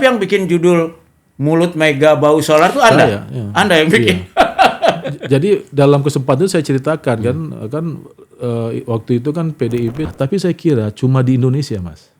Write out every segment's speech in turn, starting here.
Tapi yang bikin judul Mulut Mega Bau Solar itu Anda? Anda yang bikin? Jadi dalam kesempatan itu saya ceritakan kan waktu itu kan PDIP, tapi saya kira cuma di Indonesia, Mas,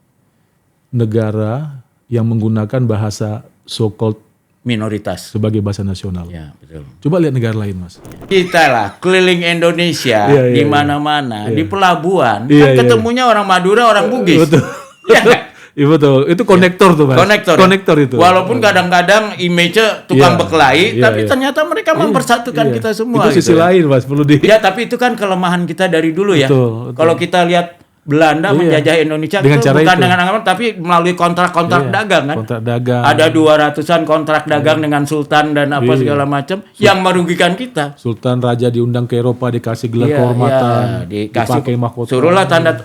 negara yang menggunakan bahasa so-called Minoritas sebagai bahasa nasional. ya, betul. Coba lihat negara lain, Mas. Kita lah keliling Indonesia di mana-mana, di pelabuhan Iya, kan ketemunya orang Madura, orang Bugis. Betul. Iya kan? Iya betul. Itu konektor tuh, Mas. Konektor itu. Walaupun kadang-kadang image-nya tukang berkelahi, tapi ternyata mereka mempersatukan kita semua. Itu sisi lain, Mas, perlu di. Ya, tapi itu kan kelemahan kita dari dulu ya. Betul. Kalau kita lihat Belanda menjajah Indonesia dengan itu bukan itu. dengan agama, tapi melalui kontrak-kontrak dagang kan. Kontrak dagang. Ada 200-an kontrak dagang dengan sultan dan apa segala macam yang merugikan kita. Sultan raja diundang ke Eropa, dikasih gelar kehormatan, dipakai mahkota. Suruhlah tanda.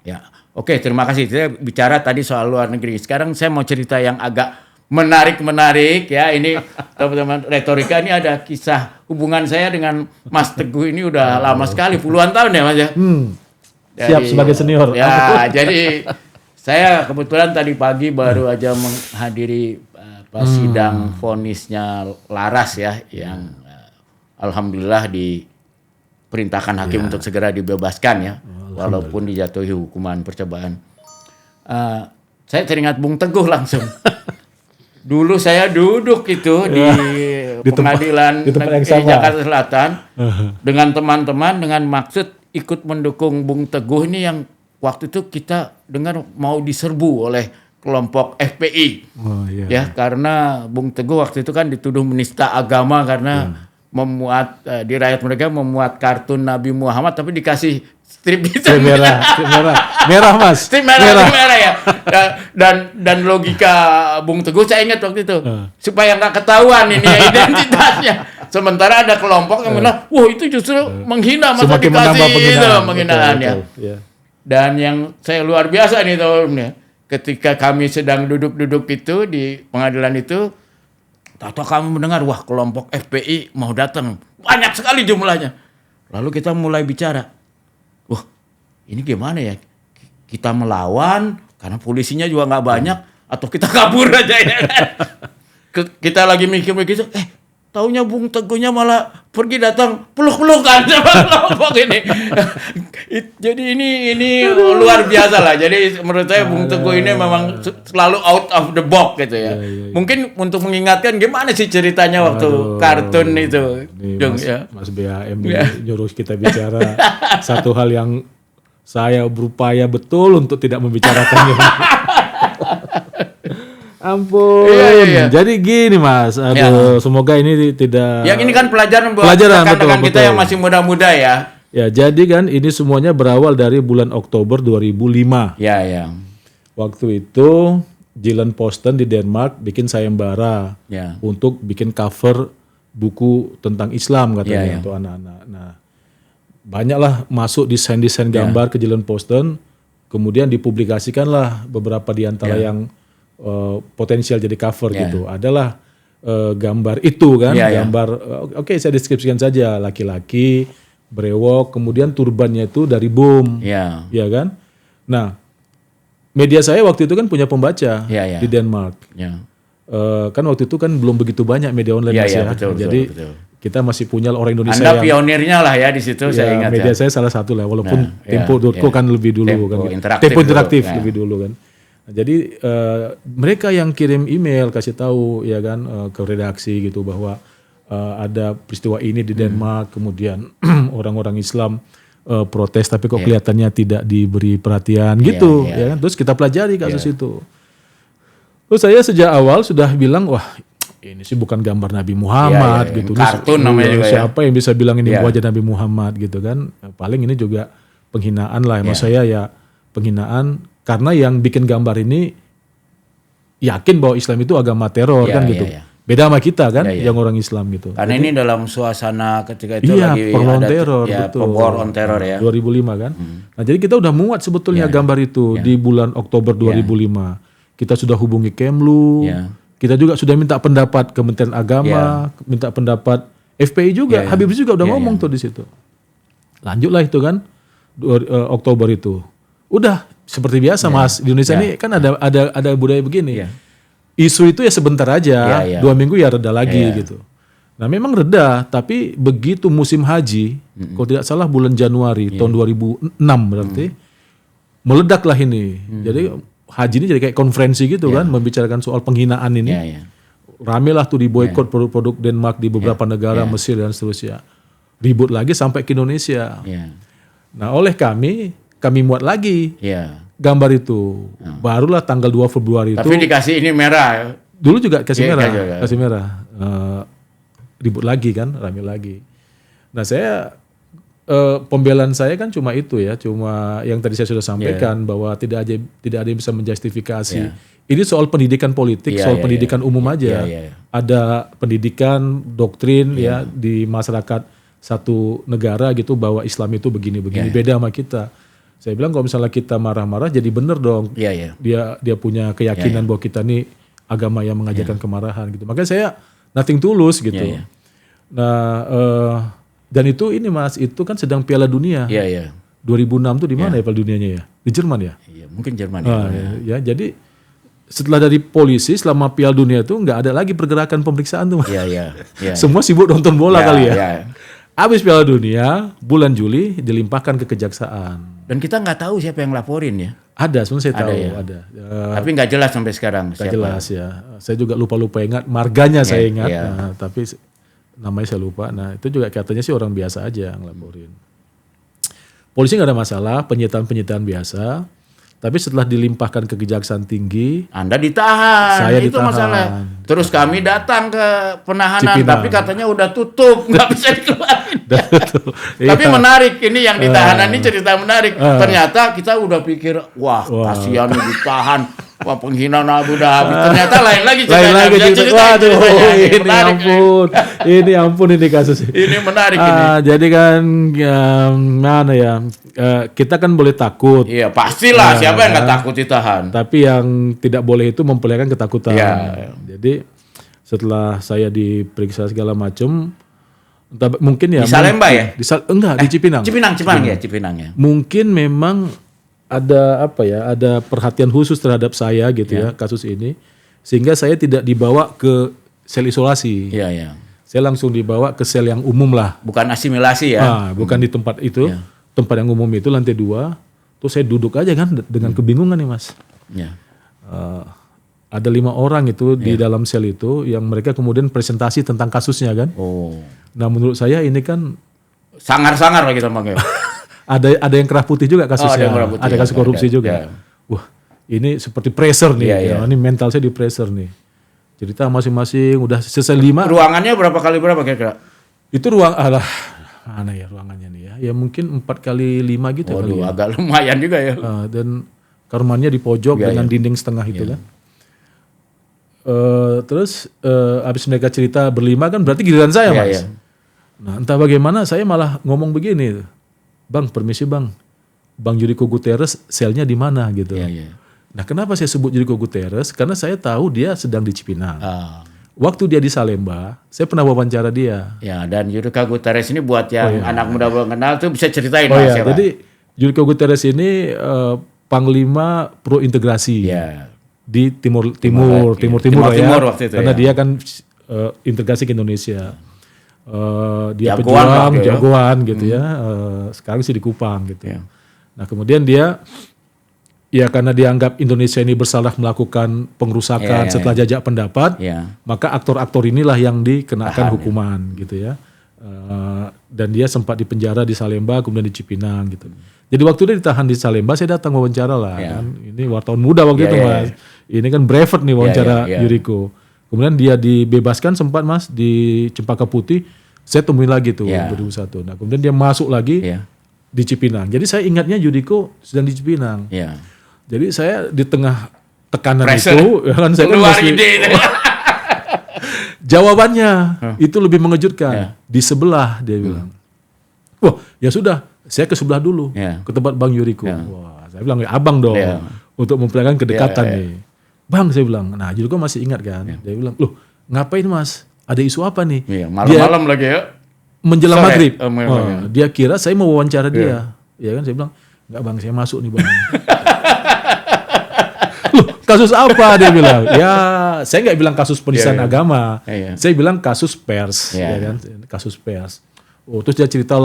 Ya, oke, terima kasih. Saya bicara tadi soal luar negeri. Sekarang saya mau cerita yang agak menarik ya. Ini teman-teman retorika, ini ada kisah hubungan saya dengan Mas Teguh ini udah lama sekali, puluhan tahun ya, Mas ya. Siap sebagai senior. Ya, jadi saya kebetulan tadi pagi baru aja menghadiri sidang vonisnya Laras ya, yang alhamdulillah diperintahkan hakim untuk segera dibebaskan ya, walaupun dijatuhi hukuman percobaan. Saya teringat Bung Teguh langsung. Dulu saya duduk itu di pengadilan negeri Jakarta Selatan dengan teman-teman dengan maksud ikut mendukung Bung Teguh ini yang waktu itu kita dengar mau diserbu oleh kelompok FPI. Ya, karena Bung Teguh waktu itu kan dituduh menista agama karena memuat di rakyat mereka memuat kartun Nabi Muhammad tapi dikasih strip hitam. Merah, Mas. Strip merah ya. Dan logika Bung Teguh saya ingat waktu itu supaya nggak ketahuan ini ya identitasnya. Sementara ada kelompok yang bilang, wah itu justru menghina, masa semakin dikasih itu betul, penghinaan ya. Dan yang saya luar biasa nih tahunnya, ketika kami sedang duduk-duduk itu di pengadilan itu, tahu-tahu kami mendengar, wah kelompok FPI mau datang, banyak sekali jumlahnya. Lalu kita mulai bicara, wah ini gimana ya, kita melawan karena polisinya juga nggak banyak, atau kita kabur aja ya. Kita lagi mikir-mikir, taunya Bung Teguhnya malah pergi datang peluk-pelukan sama kelompok ini. Jadi ini luar biasa lah. Jadi menurut saya Bung Teguh ini memang selalu out of the box gitu ya. Mungkin untuk mengingatkan gimana sih ceritanya waktu kartun itu. Mas BAM nyuruh kita bicara satu hal yang saya berupaya betul untuk tidak membicarakannya. Ampun. Iya. Jadi gini, Mas. Semoga ini tidak. Yang ini kan pelajaran buat rekan-rekan kita yang masih muda-muda ya. Ya, jadi kan ini semuanya berawal dari bulan Oktober 2005. Ya. Waktu itu Jylland Posten di Denmark bikin sayembara untuk bikin cover buku tentang Islam katanya untuk anak-anak. Nah, banyaklah masuk desain-desain gambar ke Jylland Posten, kemudian dipublikasikanlah beberapa di antara yang potensial jadi cover gitu. Adalah gambar itu kan, gambar oke, saya deskripsikan saja, laki-laki brewok, kemudian turbannya itu dari bom. Ya kan? Nah, media saya waktu itu kan punya pembaca di Denmark. Kan waktu itu kan belum begitu banyak media online betul, jadi betul. Kita masih punya orang Indonesia Anda pionirnya lah ya di situ, saya ingat media saya salah satu lah, walaupun Tempo.co kan lebih dulu Tempo Interaktif lebih dulu kan. Nah, jadi mereka yang kirim email kasih tahu ya kan ke redaksi gitu bahwa ada peristiwa ini di Denmark, kemudian orang-orang Islam protes tapi kok kelihatannya tidak diberi perhatian gitu ya kan. Terus kita pelajari kasus itu. Terus saya sejak awal sudah bilang, wah ini sih bukan gambar Nabi Muhammad gitu. Kartun namanya juga siapa yang bisa bilang ini wajah Nabi Muhammad gitu kan. Paling ini juga penghinaan lah. Maksud saya ya penghinaan karena yang bikin gambar ini yakin bahwa Islam itu agama teror kan gitu. Beda sama kita kan yang orang Islam gitu. Karena ini dalam suasana ketika itu lagi war on terror, betul. War on terror ya. 2005 kan. Nah, jadi kita udah muat sebetulnya gambar itu di bulan Oktober 2005. Kita sudah hubungi Kemlu. Kita juga sudah minta pendapat Kementerian Agama, minta pendapat FPI juga, Habib Rizik juga udah ngomong tuh di situ. Lanjutlah itu kan Oktober itu. Udah seperti biasa Mas, di Indonesia ini kan ada budaya begini. Isu itu ya sebentar aja, 2 minggu ya reda lagi gitu. Nah memang reda, tapi begitu musim haji, kalau tidak salah bulan Januari tahun 2006 berarti, meledaklah ini. Jadi haji ini jadi kayak konferensi gitu kan, membicarakan soal penghinaan ini. Rame lah tuh di boykot produk-produk Denmark di beberapa negara, Mesir dan seterusnya. Ribut lagi sampai ke Indonesia. Nah oleh kami muat lagi gambar itu. Barulah tanggal 2 Februari itu. Tapi dikasih ini merah. Dulu juga kasih merah. Kasih merah. Ribut lagi kan, rame lagi. Nah saya pembelaan saya kan cuma itu ya, cuma yang tadi saya sudah sampaikan bahwa tidak ada yang bisa menjustifikasi. Ini soal pendidikan politik, soal pendidikan umum aja. Ada pendidikan doktrin ya di masyarakat satu negara gitu bahwa Islam itu begini-begini, beda sama kita. Saya bilang kalau misalnya kita marah-marah jadi bener dong. Dia punya keyakinan bahwa kita nih agama yang mengajarkan kemarahan gitu. Makanya saya nothing tulus gitu. Nah, dan itu ini Mas, itu kan sedang Piala Dunia. 2006 tuh di mana ya Piala Dunianya ya? Di Jerman ya? Iya, mungkin Jerman ya. Jadi setelah dari polisi selama Piala Dunia itu nggak ada lagi pergerakan pemeriksaan tuh Mas. Semua sibuk nonton bola kali ya. Habis Piala Dunia bulan Juli dilimpahkan ke kejaksaan. Dan kita nggak tahu siapa yang laporin ya? Ada, sebenarnya saya tahu ada. Tapi nggak jelas sampai sekarang. Nggak jelas ya. Saya juga lupa ingat marganya saya ingat. Nah, tapi namanya saya lupa. Nah itu juga katanya sih orang biasa aja yang laporin. Polisi nggak ada masalah, penyitaan biasa. Tapi setelah dilimpahkan ke Kejaksaan Tinggi, Anda ditahan. Saya itu ditahan. masalah. Terus kami datang ke penahanan, Cipinang. tapi katanya udah tutup, nggak bisa dikeluarin. Tapi menarik, ini yang ditahanan ini cerita menarik. Ternyata kita udah pikir, wah kasihan ditahan, wah penghinaan udah habis. Ternyata lain lagi cerita. Waduh, ini ampun ini kasus. Ini menarik ini. Jadi kan mana ya? Kita kan boleh takut. Iya pastilah, siapa yang nggak takut ditahan. Tapi yang tidak boleh itu memperlihatkan ketakutan. Jadi setelah saya diperiksa segala macam, mungkin ya. Di Salemba ya? Di Cipinang. Cipinang ya. Mungkin memang ada ada perhatian khusus terhadap saya gitu ya kasus ini, sehingga saya tidak dibawa ke sel isolasi. Saya langsung dibawa ke sel yang umum lah. Bukan asimilasi ya? Bukan di tempat itu. Tempat yang umum itu lantai 2, terus saya duduk aja kan dengan kebingungan nih Mas. Ada 5 orang itu di dalam sel itu yang mereka kemudian presentasi tentang kasusnya kan. Nah menurut saya ini kan sangar-sangar lah kita panggil. ada yang kerah putih juga kasusnya. Ada kasus korupsi juga. Wah ini seperti pressure nih. Ini mental saya di pressure nih. Cerita masing-masing udah selesai 5. Ruangannya berapa kali berapa kira-kira? Itu mana ya ruangannya nih ya? Ya mungkin 4x5 gitu. Waduh, agak lumayan juga ya. Dan kamarnya di pojok dengan dinding setengah itu kan. Terus abis mereka cerita berlima kan berarti giliran saya Mas. Nah entah bagaimana saya malah ngomong begini, Bang permisi Bang Judiko Guterres selnya di mana gitu. Nah kenapa saya sebut Judiko Guterres? Karena saya tahu dia sedang di Cipinang. Waktu dia di Salemba, saya pernah wawancara dia. Dan Judiko Guterres ini buat yang anak muda belum kenal tuh bisa ceritain Mas ya. Jadi Judiko Guterres ini Panglima pro integrasi di Timur waktu itu, karena dia kan integrasi ke Indonesia. Dia jagoan gitu ya. Sekarang sih di Kupang gitu. Nah kemudian dia karena dianggap Indonesia ini bersalah melakukan pengrusakan setelah jajak pendapat, maka aktor-aktor inilah yang dikenakan hukuman gitu ya. Dan dia sempat dipenjara di Salemba, kemudian di Cipinang gitu. Jadi waktu dia ditahan di Salemba, saya datang wawancara lah kan. Ini wartawan muda waktu itu Mas. Ini kan brevet nih wawancara Judiko. Kemudian dia dibebaskan sempat Mas di Cempaka Putih. Saya temuin lagi tuh 2001. Nah kemudian dia masuk lagi di Cipinang. Jadi saya ingatnya Judiko sedang di Cipinang. Jadi saya di tengah tekanan pressure. Itu, kan saya kan masih, jawabannya itu lebih mengejutkan. Di sebelah dia bilang, wah ya sudah, saya ke sebelah dulu, ke tempat Bang Judiko. Wah, saya bilang ya abang dong, untuk memperlihatkan kedekatan nih. Bang saya bilang, nah Judiko masih ingat kan? Dia bilang, loh ngapain Mas? ada isu apa nih? Iya, malam-malam lagi ya. Menjelang Sore. maghrib. Maghrib. Dia kira saya mau wawancara dia. Ya kan saya bilang, enggak bang, saya masuk nih bang. Loh, kasus apa dia bilang? Ya, saya nggak bilang kasus penistaan agama. Saya bilang kasus pers, ya kan? Kasus pers. Oh, terus dia cerita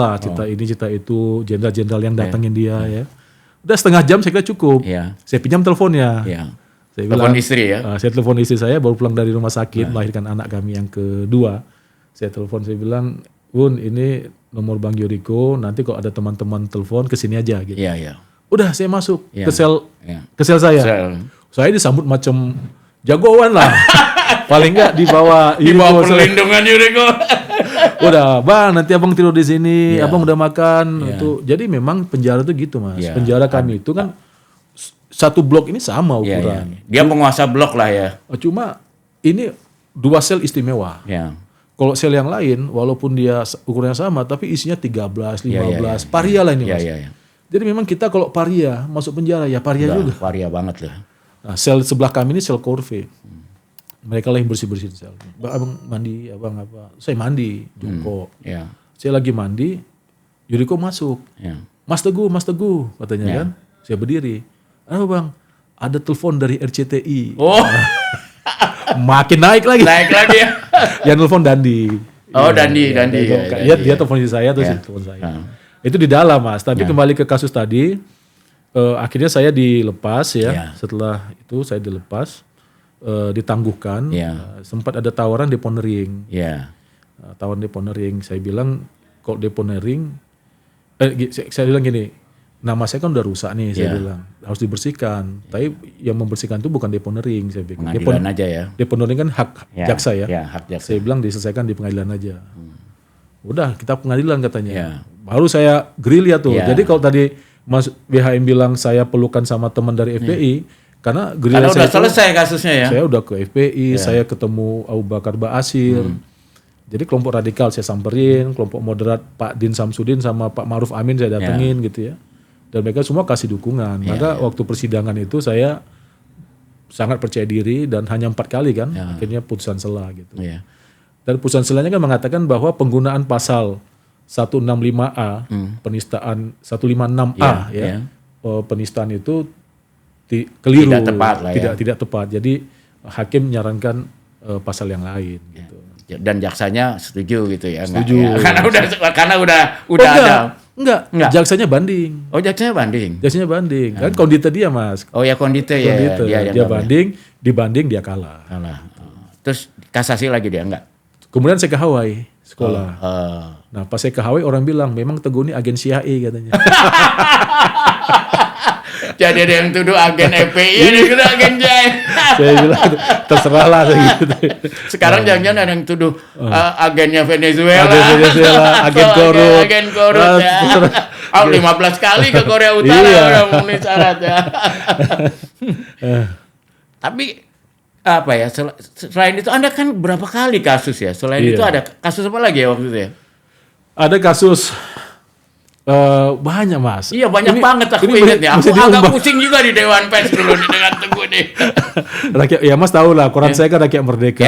ini, cerita itu, jenderal-jenderal yang datangin dia ya. Udah setengah jam saya kira cukup. Saya pinjam teleponnya. Saya telepon istri ya. Saya telepon istri saya baru pulang dari rumah sakit melahirkan anak kami yang kedua. Saya telepon, saya bilang, Bun, ini nomor Bang Yuriko, nanti kalau ada teman-teman telepon kesini aja gitu. Udah saya masuk ke sel saya. Saya disambut macam jagoan lah. Paling enggak di bawah perlindungan Yuriko. Udah, Bang, nanti Abang tidur di sini, Abang udah makan. Itu. Jadi memang penjara tuh gitu, Mas. Penjara kami itu kan satu blok ini sama ukuran. Dia penguasa blok lah ya. Cuma ini 2 sel istimewa. Kalau sel yang lain, walaupun dia ukurannya sama, tapi isinya 13, 15, paria lah ini, Mas. Jadi memang kita kalau paria masuk penjara, ya paria juga. Paria banget lah. Nah, sel sebelah kami ini sel korve. Mereka lah yang bersih-bersih sel. Abang mandi, abang apa? Saya mandi, jongkok. Saya lagi mandi, Yuriko masuk. Mas Teguh, katanya kan. Saya berdiri. Apa bang? Ada telepon dari RCTI. Oh. Makin naik lagi ya. Yang telepon Dandi. Oh, Dandi. Dia telepon saya terus telepon saya. Itu di dalam, Mas. Tapi kembali ke kasus tadi, akhirnya saya dilepas ya. Setelah itu saya dilepas, ditangguhkan. Sempat ada tawaran deponering. Tawaran deponering. Saya bilang kalau deponering, saya bilang gini, nama saya kan udah rusak nih, saya bilang harus dibersihkan. Tapi yang membersihkan itu bukan deponering, saya bilang. Pengadilan aja ya. Deponering kan hak jaksa ya. Hak jaksa. Saya bilang diselesaikan di pengadilan aja. Udah kita pengadilan katanya. Baru saya gerilya tuh. Jadi kalau tadi Mas BHM bilang saya pelukan sama teman dari FPI, karena gerilya udah selesai kasusnya ya. Saya udah ke FPI, saya ketemu Abu Bakar Ba'asyir. Jadi kelompok radikal saya samperin, kelompok moderat Pak Din Samsudin sama Pak Maruf Amin saya datengin gitu ya. Dan mereka semua kasih dukungan. Maka waktu persidangan itu saya sangat percaya diri dan hanya 4 kali kan akhirnya putusan sela gitu. Dan putusan selanya kan mengatakan bahwa penggunaan pasal 165A penistaan 156A penistaan itu keliru, tidak tepat lah tidak tepat. Jadi hakim menyarankan pasal yang lain gitu. Dan jaksanya setuju gitu ya. Setuju. Karena udah ada. Enggak. Jaksanya banding. Oh, jaksanya banding. Kan kondite dia, Mas. Oh ya, kondite ya. Dia banding, dibanding dia kalah. Terus kasasi lagi dia enggak? Kemudian saya ke Hawaii sekolah. Nah, pas saya ke Hawaii orang bilang memang Teguh ini agen CIA katanya. Jadi ada yang tuduh agen FPI, ada yang tuduh agen CIA. Saya bilang terserah lah gitu. Sekarang jangan-jangan ada yang tuduh agennya Venezuela. Agen korup. Agen korup ya. 15 kali ke Korea Utara udah memenuhi syarat ya. Tapi apa ya, selain itu Anda kan berapa kali kasus ya? Selain itu ada kasus apa lagi ya waktu itu ya? Ada kasus banyak, Mas. Iya, banyak banget aku ingat ya. Aku agak pusing juga di Dewan Pers dulu dengan Teguh nih. Rakyat, ya Mas tahu lah, koran saya kan Rakyat Merdeka.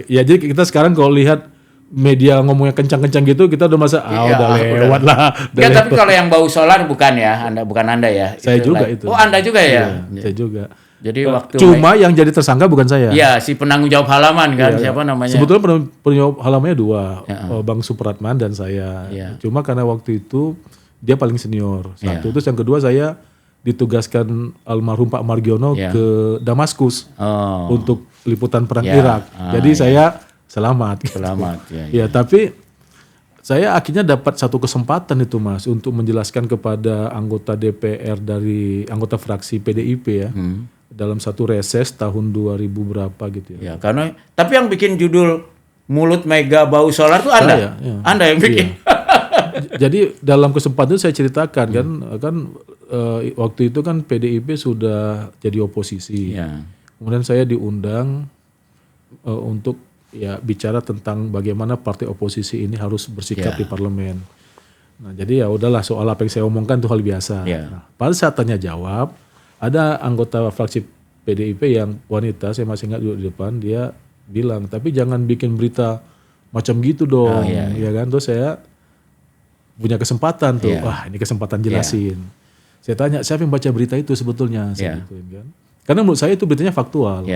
Ya, jadi kita sekarang kalau lihat media ngomongnya kencang-kencang gitu, kita udah masa udah lewat lah. Tapi kalau yang bau solar bukan ya, bukan Anda ya? Saya juga itu. Oh, Anda juga ya? Saya juga. Jadi waktu cuma yang jadi tersangka bukan saya. Iya, si penanggung jawab halaman kan, siapa namanya? Sebetulnya penanggung jawab halamannya 2, Bang Supratman dan saya. Cuma karena waktu itu dia paling senior. Satu, terus yang kedua saya ditugaskan almarhum Pak Margiono ke Damaskus untuk liputan perang Irak. Jadi saya selamat. Ya, tapi saya akhirnya dapat satu kesempatan itu, Mas, untuk menjelaskan kepada anggota DPR dari anggota fraksi PDIP ya. Dalam satu reses tahun 2000 berapa gitu ya. Karena tapi yang bikin judul Mulut Mega Bau Solar itu Anda. Anda yang bikin. Jadi dalam kesempatan itu saya ceritakan kan waktu itu kan PDIP sudah jadi oposisi. Kemudian saya diundang untuk bicara tentang bagaimana partai oposisi ini harus bersikap di parlemen. Nah, jadi ya udahlah, soal apa yang saya omongkan itu hal biasa. Nah, pada saat tanya jawab, ada anggota fraksi PDIP yang wanita, saya masih ingat duduk di depan, dia bilang, tapi jangan bikin berita macam gitu dong, ya kan? Terus saya punya kesempatan tuh, wah ini kesempatan jelasin. Saya tanya siapa yang baca berita itu sebetulnya, saya gituin kan? Karena menurut saya itu beritanya faktual.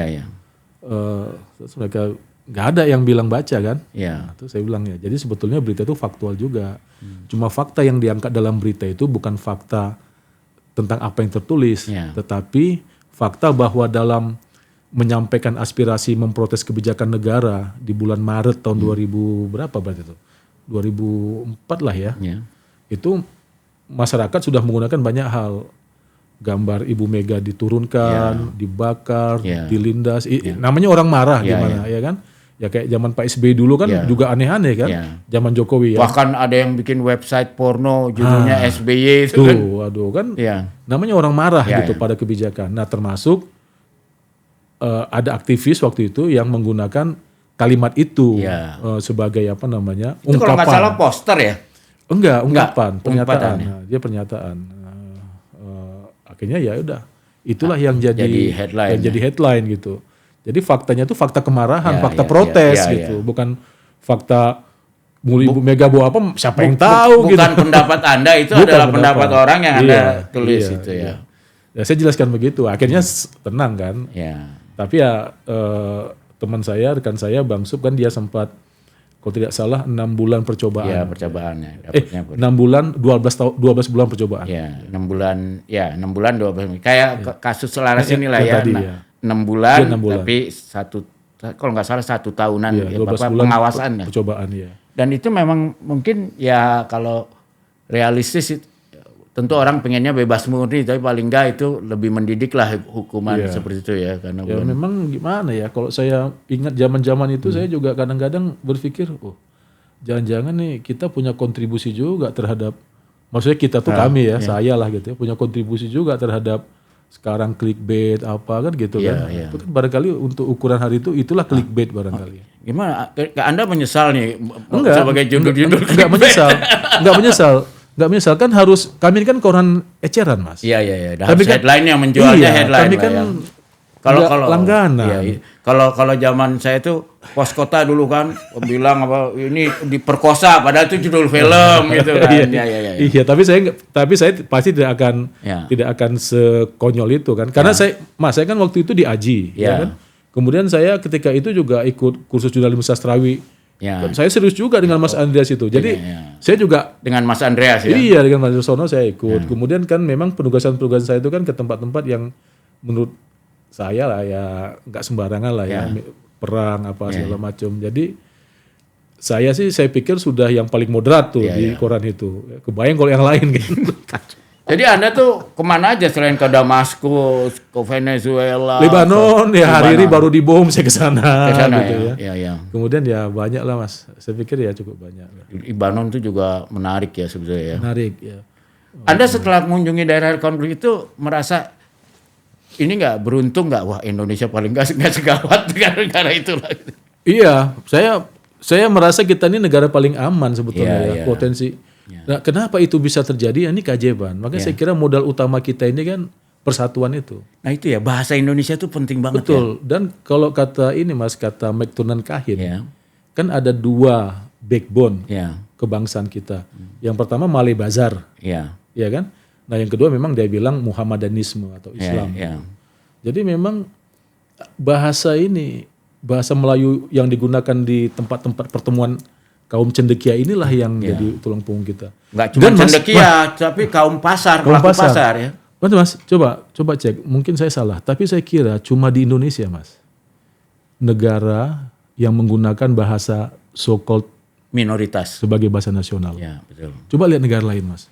Terus mereka nggak ada yang bilang baca kan? Nah, terus saya bilang ya, jadi sebetulnya berita itu faktual juga. Cuma fakta yang diangkat dalam berita itu bukan fakta tentang apa yang tertulis, tetapi fakta bahwa dalam menyampaikan aspirasi memprotes kebijakan negara di bulan Maret tahun 2000 berapa berarti itu? 2004 lah ya. Itu masyarakat sudah menggunakan banyak hal. Gambar Ibu Mega diturunkan, dibakar, dilindas. Namanya orang marah gimana ya kan? Ya kayak zaman Pak SBY dulu kan juga aneh-aneh kan? Zaman Jokowi ya. Bahkan ada yang bikin website porno judulnya SBY itu tuh, kan. Waduh kan. Namanya orang marah gitu pada kebijakan. Nah, termasuk ada aktivis waktu itu yang menggunakan kalimat itu sebagai apa namanya? Itu ungkapan. kalau nggak salah poster ya? Enggak, ungkapan, pernyataan. Ya? Dia pernyataan. Akhirnya ya udah, itulah yang jadi headline gitu. Jadi faktanya itu fakta kemarahan, fakta protes gitu, bukan fakta Ibu Mega bawa apa, siapa yang tahu bukan gitu. Bukan pendapat Anda, itu adalah pendapat orang yang Anda tulis itu ya. Ya saya jelaskan begitu, akhirnya tenang kan. Tapi ya teman saya, rekan saya Bang Sub kan dia sempat kalau tidak salah 6 bulan percobaan. Ya, percobaannya. 6 bulan 12 bulan percobaan. Ya, 6 bulan 12. Kayak kasus Selaras inilah ya. Tadi, 6 bulan, tapi kalau nggak salah 1 tahunan pengawasannya. Percobaan ya. Dan itu memang mungkin ya kalau realistis tentu orang pengennya bebas murni, tapi paling enggak itu lebih mendidik lah hukuman seperti itu ya. Karena ya memang gimana ya, kalau saya ingat zaman-zaman itu saya juga kadang-kadang berpikir, jangan-jangan nih kita punya kontribusi juga terhadap, maksudnya kita tuh kami ya, saya lah gitu ya, punya kontribusi juga terhadap sekarang clickbait apa kan gitu kan. Itu kan barangkali untuk ukuran hari itu itulah clickbait barangkali. Gimana? Anda menyesal nih sebagai judul-judul? Enggak menyesal. Enggak menyesal kan, harus kami kan koran eceran Mas. Iya. Tapi headline yang menjualnya headline. Kami kan kalau langganan. Kalau zaman saya itu Pos Kota dulu kan bilang apa ini diperkosa, padahal itu judul film gitu kan. Iya, tapi saya pasti tidak akan sekonyol itu kan. Karena saya kan waktu itu di AJI, ya kan. Kemudian saya ketika itu juga ikut kursus jurnalisme sastrawi. Saya serius juga dengan Mas Andreas itu. Jadi saya juga dengan Mas Andreas ya. Iya, dengan Mas Sono saya ikut. Kemudian kan memang penugasan saya itu kan ke tempat-tempat yang menurut saya lah ya nggak sembarangan lah ya, perang apa segala macam. Jadi saya pikir sudah yang paling moderat tuh di koran itu. Kebayang kalau yang lain gitu. Jadi Anda tuh kemana aja selain ke Damaskus, ke Venezuela, Lebanon, hari ini baru dibom saya ke sana gitu ya. Kemudian ya banyak lah Mas. Saya pikir ya cukup banyak. Lebanon itu juga menarik ya sebetulnya ya. Menarik ya. Anda setelah mengunjungi daerah konflik itu merasa ini nggak beruntung nggak? Wah, Indonesia paling nggak segawat negara itu lah. Iya, saya merasa kita ini negara paling aman sebetulnya potensi. Nah, kenapa itu bisa terjadi? Ini keajaiban. Makanya saya kira modal utama kita ini kan persatuan itu. Nah itu ya, bahasa Indonesia itu penting banget. Betul. Dan kalau kata ini Mas, kata McTurnan Kahin, kan ada 2 backbone kebangsaan kita. Yang pertama Malay Bazar, ya kan? Nah yang kedua memang dia bilang Muhammadanisme atau Islam. Jadi memang bahasa Melayu yang digunakan di tempat-tempat pertemuan kaum cendekia inilah yang jadi tulang punggung kita. Nggak cuma cendekia, tapi kaum pasar, pelaku pasar ya. Mas, coba cek. Mungkin saya salah, tapi saya kira cuma di Indonesia Mas, negara yang menggunakan bahasa so-called minoritas sebagai bahasa nasional. Ya, betul. Coba lihat negara lain Mas.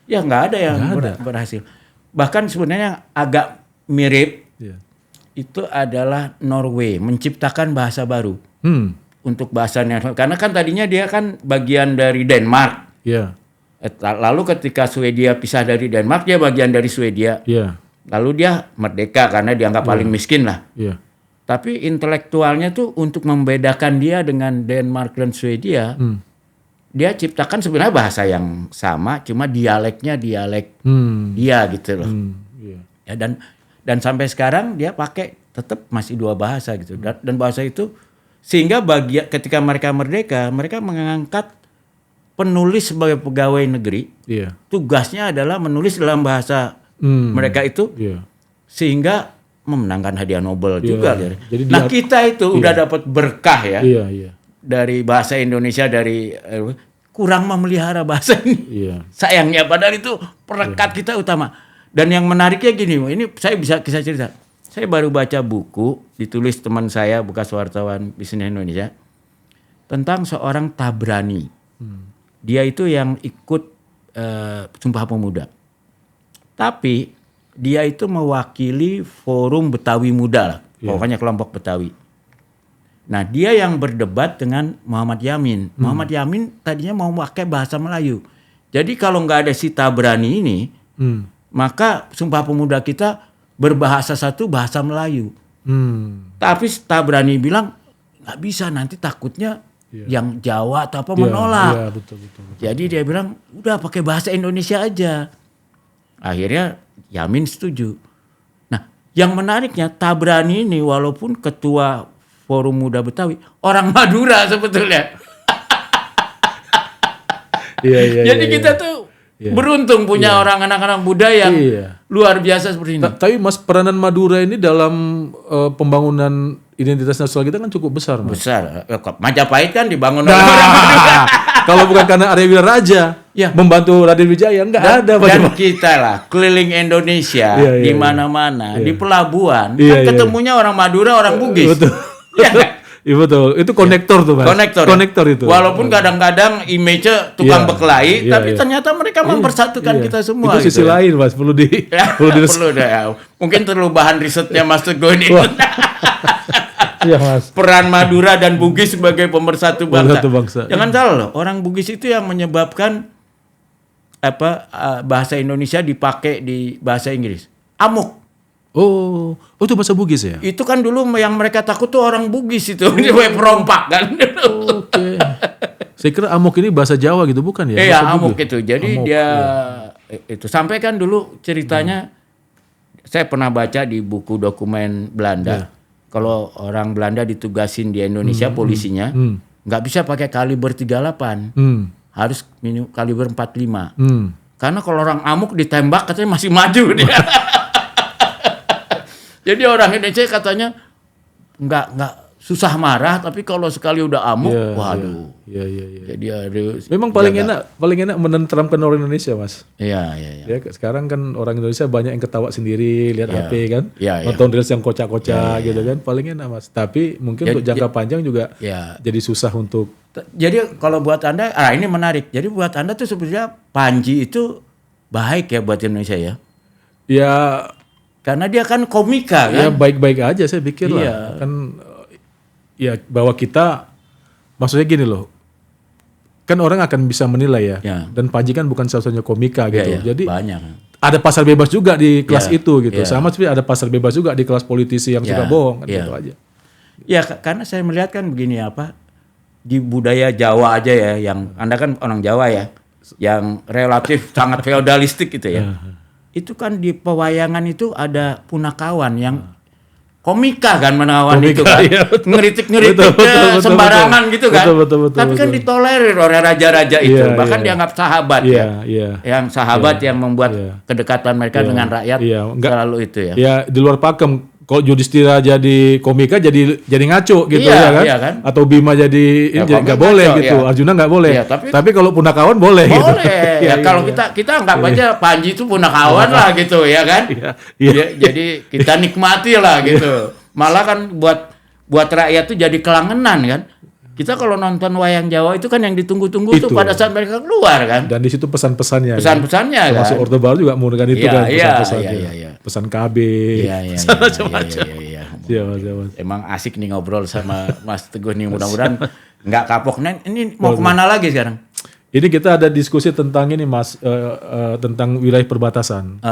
Ya nggak ada yang berhasil. Bahkan sebenarnya agak mirip itu adalah Norway menciptakan bahasa baru. Untuk bahasanya, karena kan tadinya dia kan bagian dari Denmark. Lalu ketika Swedia pisah dari Denmark, dia bagian dari Swedia. Lalu dia merdeka karena dianggap paling miskin lah. Tapi intelektualnya tuh untuk membedakan dia dengan Denmark dan Swedia, dia ciptakan sebenarnya bahasa yang sama, cuma dialeknya dialek dia gitu loh. Ya, dan sampai sekarang dia pakai tetap masih 2 bahasa gitu. Dan bahasa itu Sehingga ketika mereka merdeka, mereka mengangkat penulis sebagai pegawai negeri. Iya. Tugasnya adalah menulis dalam bahasa mereka itu, sehingga memenangkan hadiah Nobel juga. Jadi kita itu udah dapat berkah ya dari bahasa Indonesia, dari kurang memelihara bahasa ini. Sayangnya padahal itu perekat kita utama. Dan yang menariknya gini, ini saya bisa kisah cerita. Saya baru baca buku ditulis teman saya bekas wartawan Bisnis Indonesia tentang seorang Tabrani. Dia itu yang ikut Sumpah Pemuda. Tapi dia itu mewakili Forum Betawi Muda lah. Pokoknya kelompok Betawi. Nah, dia yang berdebat dengan Muhammad Yamin. Muhammad Yamin tadinya mau pakai bahasa Melayu. Jadi kalau nggak ada si Tabrani ini, maka Sumpah Pemuda kita berbahasa satu bahasa Melayu. Tapi Tabrani bilang nggak bisa, nanti takutnya yang Jawa atau apa menolak. Betul. Jadi dia bilang udah pakai bahasa Indonesia aja. Akhirnya Yamin setuju. Nah, yang menariknya Tabrani ini walaupun ketua Forum Muda Betawi, orang Madura sebetulnya. Jadi kita tuh beruntung punya orang anak-anak muda yang luar biasa seperti ini. Tapi Mas, peranan Madura ini dalam pembangunan identitas nasional kita kan cukup besar, Mas. Besar. Majapahit kan dibangun oleh orang Madura. Kalau bukan karena Arya Wira Raja membantu Raden Wijaya, enggak ada. Dan kita lah keliling Indonesia di mana-mana, di pelabuhan kan ketemunya orang Madura, orang Bugis. Betul. Iya betul. Itu konektor tuh, Mas. Konektor itu. Walaupun kadang-kadang image-nya tukang berkelahi, tapi ternyata mereka mempersatukan kita semua. Itu sisi lain, Mas. Perlu Mungkin terlalu bahan risetnya Mas Teguh ini. Iya, Mas. Peran Madura dan Bugis sebagai pemersatu bangsa. Jangan salah loh, orang Bugis itu yang menyebabkan bahasa Indonesia dipakai di bahasa Inggris. Amuk. Oh itu bahasa Bugis ya? Itu kan dulu yang mereka takut tuh orang Bugis itu, dia perompak kan. Oke. Saya kira amuk ini bahasa Jawa gitu, bukan ya? Iya, amuk itu. Jadi amuk, dia itu sampai kan dulu ceritanya saya pernah baca di buku dokumen Belanda. Kalau orang Belanda ditugasin di Indonesia polisinya nggak bisa pakai kaliber 38. Harus kaliber 45. Karena kalau orang amuk ditembak katanya masih maju dia. Jadi orang Indonesia katanya nggak susah marah, tapi kalau sekali udah amuk, waduh. Jadi harus. Memang paling enak menenteramkan orang Indonesia, Mas. Iya. Ya, sekarang kan orang Indonesia banyak yang ketawa sendiri, lihat HP kan, nonton reels yang kocak-kocak gitu kan, paling enak, Mas. Tapi mungkin untuk jangka panjang juga jadi susah untuk. Jadi kalau buat Anda, ini menarik. Jadi buat Anda tuh sebenarnya Panji itu baik ya buat Indonesia ya? Ya. Karena dia kan komika kan? Ya baik-baik aja saya pikir lah. Kan ya bahwa kita, maksudnya gini loh. Kan orang akan bisa menilai ya. Dan Panji kan bukan satu-satunya komika gitu. Jadi banyak. Ada pasar bebas juga di kelas itu gitu. Sama seperti ada pasar bebas juga di kelas politisi yang suka bohong kan gitu aja. Ya karena saya melihat kan begini di budaya Jawa aja ya, yang Anda kan orang Jawa ya, yang relatif sangat feodalistik gitu ya. Itu kan di pewayangan itu ada punakawan yang komika kan, menawan itu kan, ngeritik-ngeritiknya sembarangan gitu kan. Betul, tapi kan ditolerir oleh raja-raja itu, bahkan dianggap sahabat yang sahabat yang membuat kedekatan mereka dengan rakyat selalu itu ya. Ya di luar pakem. Kalau Yudhistira jadi komika jadi ngaco gitu kan? Atau Bima jadi nggak boleh gitu. Arjuna nggak boleh. Tapi kalau punakawan boleh. Boleh. Gitu. Kalau kita anggap aja Panji itu punakawan lah gitu ya kan. Jadi kita nikmati lah gitu. Malah kan buat rakyat tuh jadi kelangenan kan. Kita kalau nonton wayang Jawa itu kan yang ditunggu-tunggu tuh pada saat mereka keluar kan. Dan di situ pesan-pesannya. Pesan-pesannya kan. Termasuk Orde Baru juga menggunakan itu kan pesan-pesannya. Pesan KB. Macam-macam. Iya. Emang asik nih ngobrol sama Mas Teguh nih, mudah-mudahan nggak kapok. Nah, ini mau kemana lagi sekarang? Ini kita ada diskusi tentang ini Mas, tentang wilayah perbatasan.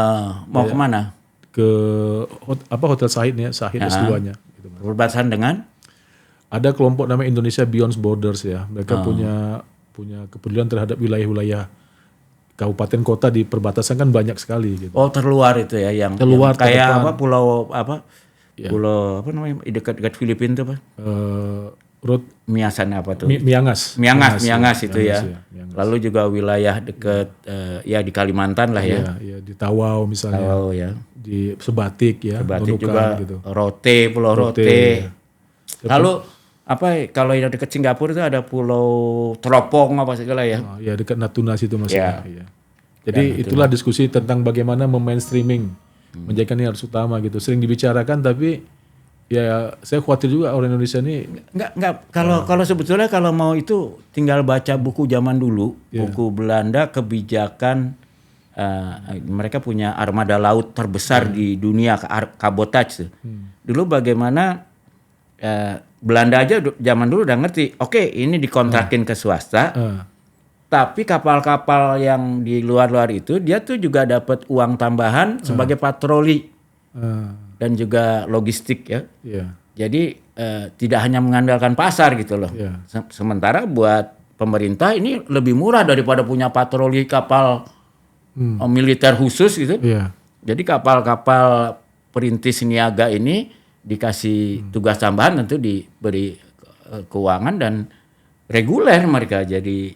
Mau kemana? Ke Hotel Sahid nih, Sahid S2-nya. Gitu, perbatasan dengan? Ada kelompok namanya Indonesia Beyond Borders ya. Mereka punya kepedulian terhadap wilayah-wilayah kabupaten kota di perbatasan kan banyak sekali gitu. Oh, terluar itu ya, yang kayak pulau apa? Ya. Pulau apa namanya? Dekat Filipina itu apa? Miasan apa tuh? Miangas. Miangas itu ya. Miangas. Lalu juga wilayah dekat ya di Kalimantan lah ya. Iya, di Tawau misalnya. Tawau ya. Di Sebatik ya. Sebatik Nunukan, juga gitu. Pulau Rote. Ya. Lalu kalau yang dekat Singapura itu ada Pulau Teropong apa segala ya. Oh, ya dekat Natuna situ Mas. Ya. Ya. Jadi itulah diskusi tentang bagaimana memainstreaming. Menjadikan ini harus utama gitu. Sering dibicarakan tapi ya saya khawatir juga orang Indonesia ini enggak kalau sebetulnya kalau mau itu tinggal baca buku zaman dulu, buku Belanda kebijakan mereka punya armada laut terbesar di dunia, kabotage. Dulu bagaimana Belanda aja zaman dulu udah ngerti, oke, ini dikontrakin ke swasta. Tapi kapal-kapal yang di luar-luar itu dia tuh juga dapat uang tambahan sebagai patroli dan juga logistik ya. Jadi tidak hanya mengandalkan pasar gitu loh. Sementara buat pemerintah ini lebih murah daripada punya patroli kapal militer khusus gitu. Jadi kapal-kapal perintis niaga ini dikasih tugas tambahan, tentu diberi keuangan dan reguler mereka jadi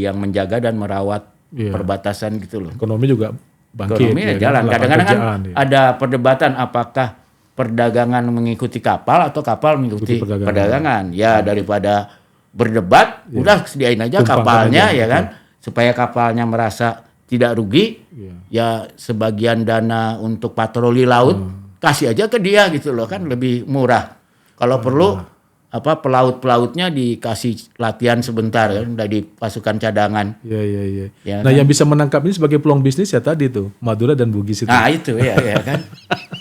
yang menjaga dan merawat perbatasan gitu loh. Ekonomi juga bangkit. Ekonomi jalan. Kadang-kadang kan ada perdebatan apakah perdagangan mengikuti kapal atau kapal mengikuti perdagangan. Ya daripada berdebat, udah sediain aja kapalnya aja, ya kan, supaya kapalnya merasa tidak rugi. Ya sebagian dana untuk patroli laut kasih aja ke dia gitu loh, kan lebih murah. Kalau perlu pelaut-pelautnya dikasih latihan sebentar kan dari pasukan cadangan. Iya. Ya, nah, kan? yang bisa menangkap ini sebagai peluang bisnis ya tadi tuh Madura dan Bugis itu. Nah, itu ya kan.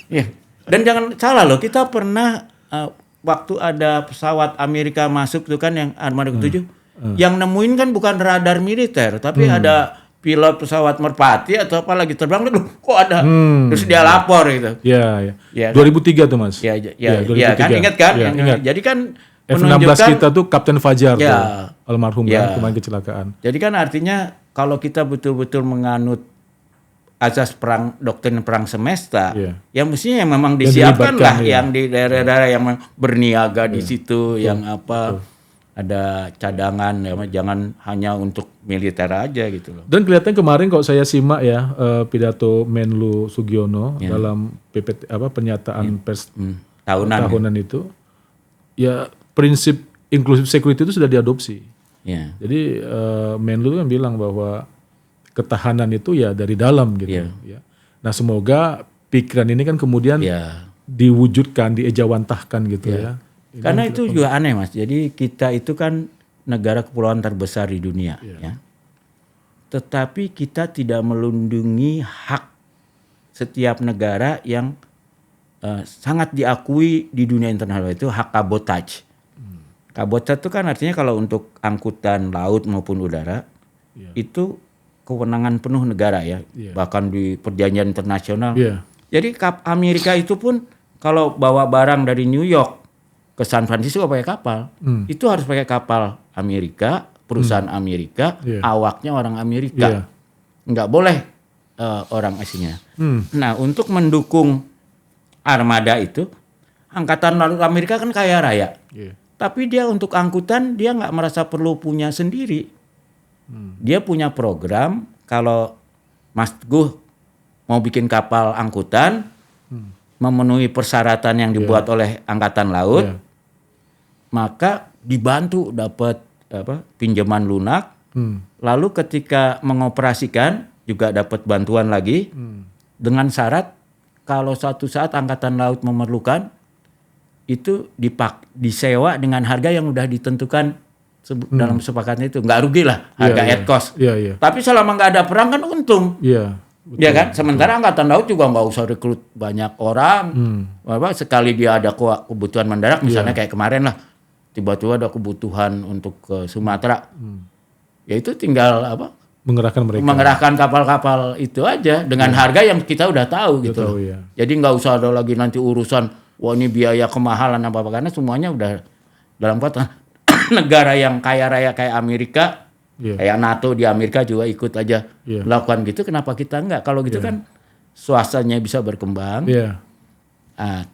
Ya. Dan jangan salah loh, kita pernah waktu ada pesawat Amerika masuk tuh kan yang Armada ke-7, yang nemuin kan bukan radar militer, tapi ada pilot pesawat merpati atau apa lagi terbang, kok ada, terus dia lapor gitu. Iya. Ya, 2003 tuh Mas. Iya kan, ingat kan? Ingat. Jadi kan F-16 kita tuh Kapten Fajar tuh, almarhum kan, kemarin kecelakaan. Jadi kan artinya kalau kita betul-betul menganut asas doktrin perang semesta, ya mestinya yang memang disiapkan lah, yang di daerah-daerah yang berniaga di situ, yang ada cadangan, ya, jangan hanya untuk militer aja gitu loh. Dan kelihatan kemarin kalau saya simak ya pidato Menlu Sugiono dalam PPT pernyataan pers tahunan itu, ya prinsip inclusive security itu sudah diadopsi. Jadi Menlu kan bilang bahwa ketahanan itu ya dari dalam gitu. Ya. Nah semoga pikiran ini kan kemudian diwujudkan, diejawantahkan gitu ya. Karena itu juga aneh Mas. Jadi kita itu kan negara kepulauan terbesar di dunia, ya. Tetapi kita tidak melindungi hak setiap negara yang sangat diakui di dunia internasional, itu hak kabotage. Kabotage itu kan artinya kalau untuk angkutan laut maupun udara itu kewenangan penuh negara ya, bahkan di perjanjian internasional. Jadi Amerika itu pun kalau bawa barang dari New York ke San Francisco pakai kapal, itu harus pakai kapal Amerika, perusahaan Amerika, awaknya orang Amerika, nggak boleh orang asingnya. Nah untuk mendukung armada itu, angkatan laut Amerika kan kaya raya, tapi dia untuk angkutan dia nggak merasa perlu punya sendiri. Dia punya program, kalau Mas Teguh mau bikin kapal angkutan, memenuhi persyaratan yang dibuat oleh angkatan laut, maka dibantu dapat pinjaman lunak, lalu ketika mengoperasikan juga dapat bantuan lagi, dengan syarat kalau suatu saat angkatan laut memerlukan itu disewa dengan harga yang udah ditentukan dalam sepakatnya, itu nggak rugi lah harga at cost. Tapi selama nggak ada perang kan untung. Ya kan, sementara angkatan laut juga nggak usah rekrut banyak orang. Sekali dia ada kebutuhan mendarat, misalnya kayak kemarin lah, tiba-tiba ada kebutuhan untuk ke Sumatera, ya itu tinggal mengerahkan kapal-kapal itu aja dengan harga yang kita udah tahu gitu loh. Jadi nggak usah ada lagi nanti urusan wah ini biaya kemahalan apa karena semuanya udah dalam kota. Negara yang kaya raya kayak Amerika, kayak NATO di Amerika juga ikut aja melakukan gitu. Kenapa kita enggak? Kalau gitu kan swastanya bisa berkembang,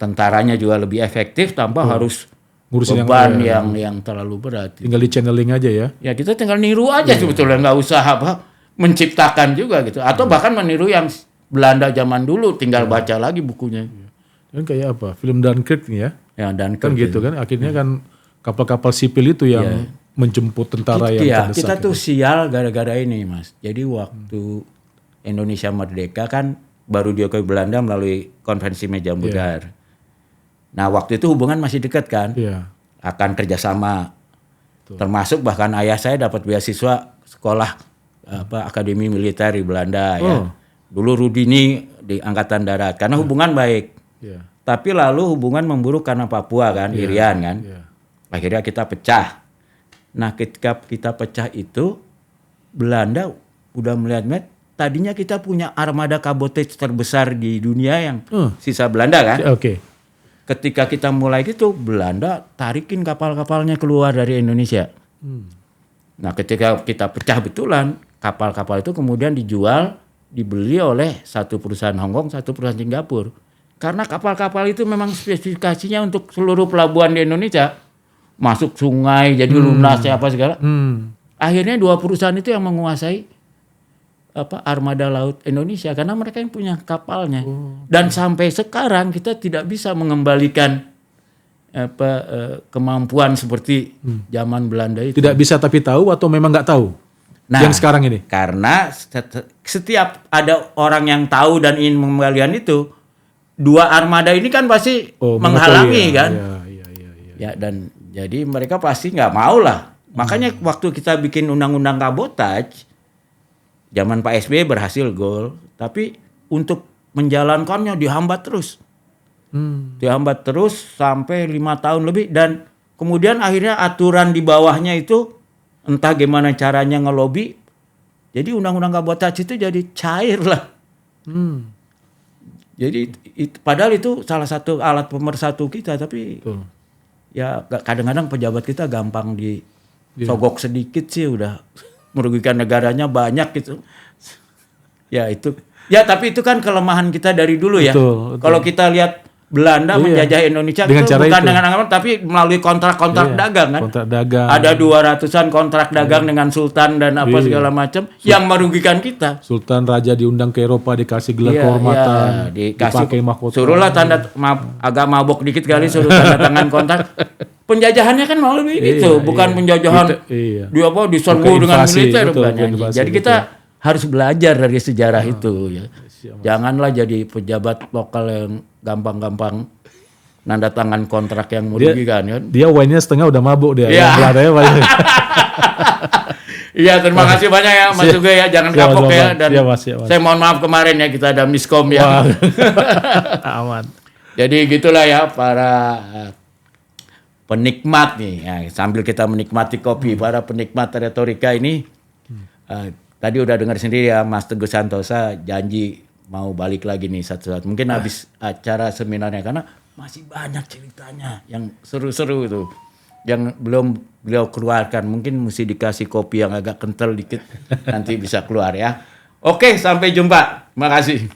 tentaranya juga lebih efektif tanpa harus ngurusin beban yang terlalu berat. Tinggal di channeling aja ya. Ya kita tinggal niru aja sebetulnya, nggak usah menciptakan juga gitu. Atau bahkan meniru yang Belanda zaman dulu, tinggal baca lagi bukunya. Kan kayak apa? Film Dunkirk nih ya. Ya, dan Kan gitu kan. Akhirnya kan kapal-kapal sipil itu yang menjemput tentara yang terdesak. Kita tuh sial gara-gara ini, Mas. Jadi waktu Indonesia merdeka kan baru diakui Belanda melalui konvensi meja bundar. Nah waktu itu hubungan masih dekat kan, akan kerjasama. Termasuk bahkan ayah saya dapat beasiswa sekolah akademi militer di Belanda ya. Dulu Rudini di Angkatan Darat karena hubungan baik. Tapi lalu hubungan memburuk karena Papua kan, Irian kan. Akhirnya kita pecah. Nah ketika kita pecah itu Belanda udah melihat tadinya kita punya armada kabotage terbesar di dunia yang sisa Belanda kan. Ketika kita mulai gitu, Belanda tarikin kapal-kapalnya keluar dari Indonesia. Nah ketika kita pecah betulan, kapal-kapal itu kemudian dibeli oleh satu perusahaan Hong Kong, satu perusahaan Singapura. Karena kapal-kapal itu memang spesifikasinya untuk seluruh pelabuhan di Indonesia. Masuk sungai, jadi lunas, apa segala. Akhirnya dua perusahaan itu yang menguasai armada laut Indonesia karena mereka yang punya kapalnya. Dan sampai sekarang kita tidak bisa mengembalikan kemampuan seperti zaman Belanda itu. Tidak bisa tapi tahu atau memang nggak tahu? Nah, yang sekarang ini. Karena setiap ada orang yang tahu dan ingin mengembalikan itu, dua armada ini kan pasti menghalangi kan. Ya, dan jadi mereka pasti nggak mau lah. Makanya waktu kita bikin undang-undang kabotaj, zaman Pak SBY berhasil gol, tapi untuk menjalankannya dihambat terus. Dihambat terus sampai 5 tahun lebih dan kemudian akhirnya aturan di bawahnya itu entah gimana caranya ngelobi. Jadi undang-undang kabotaj itu jadi cair lah. Jadi padahal itu salah satu alat pemersatu kita tapi ya kadang-kadang pejabat kita gampang disogok sedikit sih udah merugikan negaranya banyak gitu. Ya itu. Ya tapi itu kan kelemahan kita dari dulu ya. Kalau kita lihat Belanda menjajah Indonesia dengan itu bukan dengan anggaran tapi melalui kontrak-kontrak dagang kan. Kontrak dagang. Ada 200-an kontrak dagang dengan sultan dan apa segala macam yang merugikan kita. Sultan raja diundang ke Eropa dikasih gelar kehormatan, dipakai mahkota. Suruhlah agak mabok dikit kali suruh tanda tangan kontrak. Penjajahannya kan melalui itu, bukan penjajahan dia diserbu dengan militer bukan. Jadi kita harus belajar dari sejarah itu ya. Janganlah jadi pejabat lokal yang gampang-gampang nanda tangan kontrak yang merugikan kan. Dia wine-nya setengah udah mabuk dia. Iya, terima kasih banyak ya Mas Sugeng ya, jangan kapok ya dan saya mohon maaf kemarin ya kita ada miskom ya. Aman. Jadi gitulah ya para penikmat nih ya, sambil kita menikmati kopi para penikmat retorika ini tadi udah dengar sendiri ya Mas Teguh Santosa janji mau balik lagi nih satu-satu mungkin habis acara seminarnya karena masih banyak ceritanya yang seru-seru itu yang belum beliau keluarkan mungkin mesti dikasih kopi yang agak kental dikit nanti bisa keluar ya. Oke, sampai jumpa. Makasih.